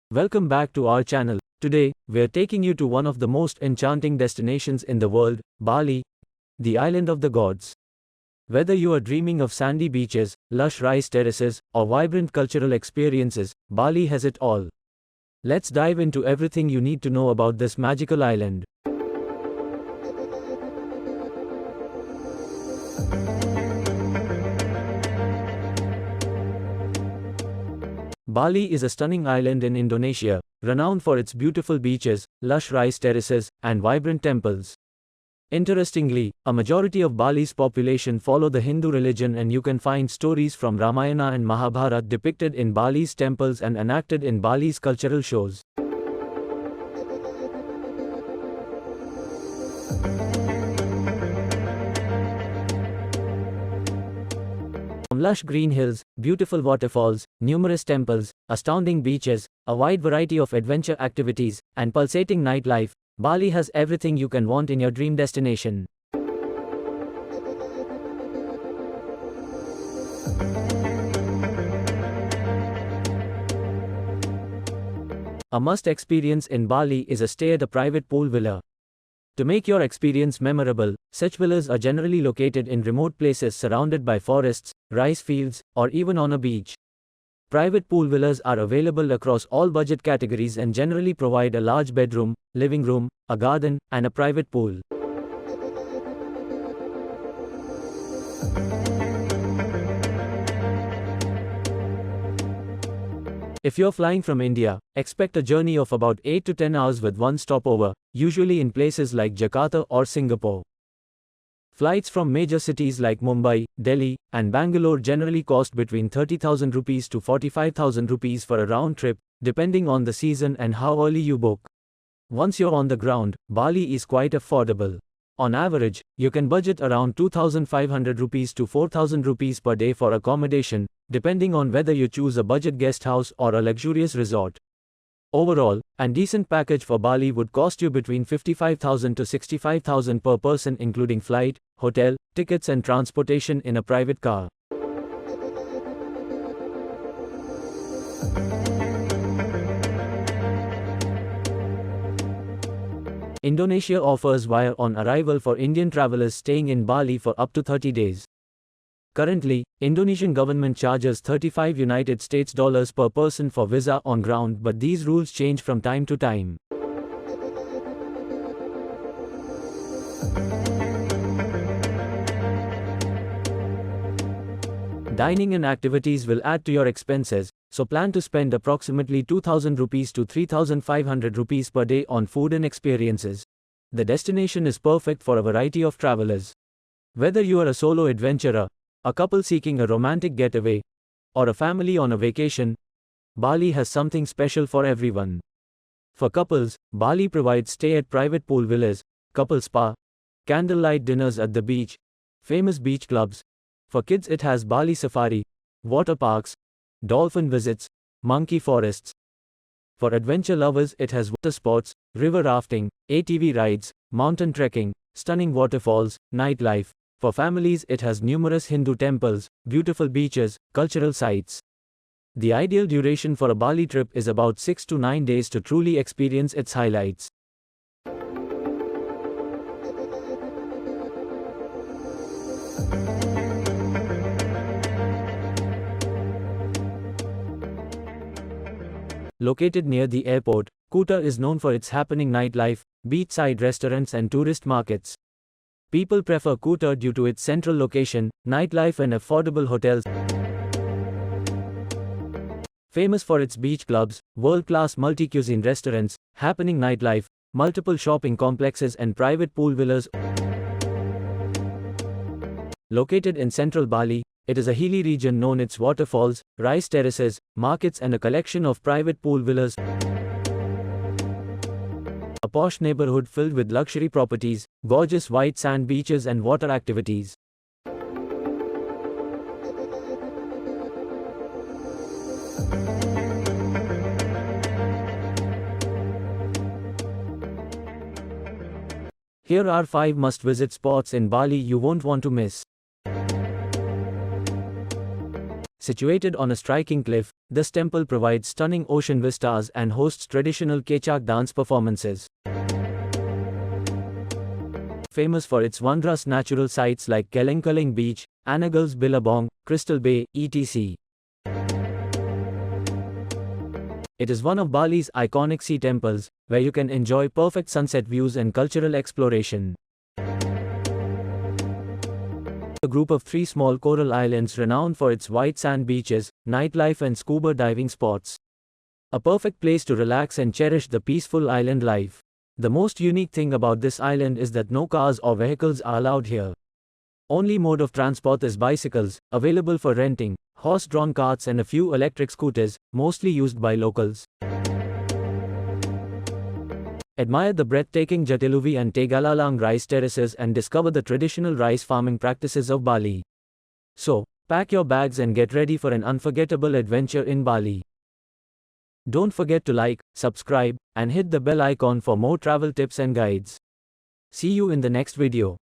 Welcome back to our channel. Today, we're taking you to one of the most enchanting destinations in the world, Bali, the island of the gods. Whether you are dreaming of sandy beaches, lush rice terraces, or vibrant cultural experiences, Bali has it all. Let's dive into everything you need to know about this magical island. Bali is a stunning island in Indonesia, renowned for its beautiful beaches, lush rice terraces, and vibrant temples. Interestingly, a majority of Bali's population follow the Hindu religion, and you can find stories from Ramayana and Mahabharata depicted in Bali's temples and enacted in Bali's cultural shows. From lush green hills, beautiful waterfalls, numerous temples, astounding beaches, a wide variety of adventure activities, and pulsating nightlife, Bali has everything you can want in your dream destination. A must experience in Bali is a stay at a private pool villa. To make your experience memorable, such villas are generally located in remote places surrounded by forests, rice fields, or even on a beach. Private pool villas are available across all budget categories and generally provide a large bedroom, living room, a garden, and a private pool. If you're flying from India, expect a journey of about 8 to 10 hours with one stopover, usually in places like Jakarta or Singapore. Flights from major cities like Mumbai, Delhi, and Bangalore generally cost between 30,000 rupees to 45,000 rupees for a round trip, depending on the season and how early you book. Once you're on the ground, Bali is quite affordable. On average, you can budget around 2,500 rupees to 4,000 rupees per day for accommodation, depending on whether you choose a budget guest house or a luxurious resort. Overall, a decent package for Bali would cost you between 55,000 to 65,000 per person, including flight, hotel, tickets, and transportation in a private car. Indonesia offers Wire on arrival for Indian travelers staying in Bali for up to 30 days. Currently, Indonesian government charges $35 per person for visa on ground, but these rules change from time to time. Dining and activities will add to your expenses, so plan to spend approximately 2,000 rupees to 3,500 rupees per day on food and experiences. The destination is perfect for a variety of travelers. Whether you are a solo adventurer, a couple seeking a romantic getaway, or a family on a vacation, Bali has something special for everyone. For couples, Bali provides stay at private pool villas, couple spa, candlelight dinners at the beach, famous beach clubs. For kids, it has Bali Safari, water parks, dolphin visits, monkey forests. For adventure lovers, it has water sports, river rafting, ATV rides, mountain trekking, stunning waterfalls, nightlife. For families, it has numerous Hindu temples, beautiful beaches, cultural sites. The ideal duration for a Bali trip is about 6 to 9 days to truly experience its highlights. Located near the airport, Kuta is known for its happening nightlife, beachside restaurants, and tourist markets. People prefer Kuta due to its central location, nightlife, and affordable hotels. Famous for its beach clubs, world-class multi-cuisine restaurants, happening nightlife, multiple shopping complexes, and private pool villas. Located in central Bali, it is a hilly region known for its waterfalls, rice terraces, markets, and a collection of private pool villas. A posh neighborhood filled with luxury properties, gorgeous white sand beaches, and water activities. Here are 5 must-visit spots in Bali you won't want to miss. Situated on a striking cliff, This temple provides stunning ocean vistas and hosts traditional Kecak dance performances. Famous for its wondrous natural sites like Kelengkeling Beach, Anagals Billabong, Crystal Bay, etc. It is one of Bali's iconic sea temples, where you can enjoy perfect sunset views and cultural exploration. A group of 3 small coral islands renowned for its white sand beaches, nightlife and scuba diving spots. A perfect place to relax and cherish the peaceful island life. The most unique thing about this island is that no cars or vehicles are allowed here. Only mode of transport is bicycles, available for renting, horse-drawn carts and a few electric scooters, mostly used by locals. Admire the breathtaking Jatiluvi and Tegalalang rice terraces and discover the traditional rice farming practices of Bali. So, pack your bags and get ready for an unforgettable adventure in Bali. Don't forget to like, subscribe, and hit the bell icon for more travel tips and guides. See you in the next video.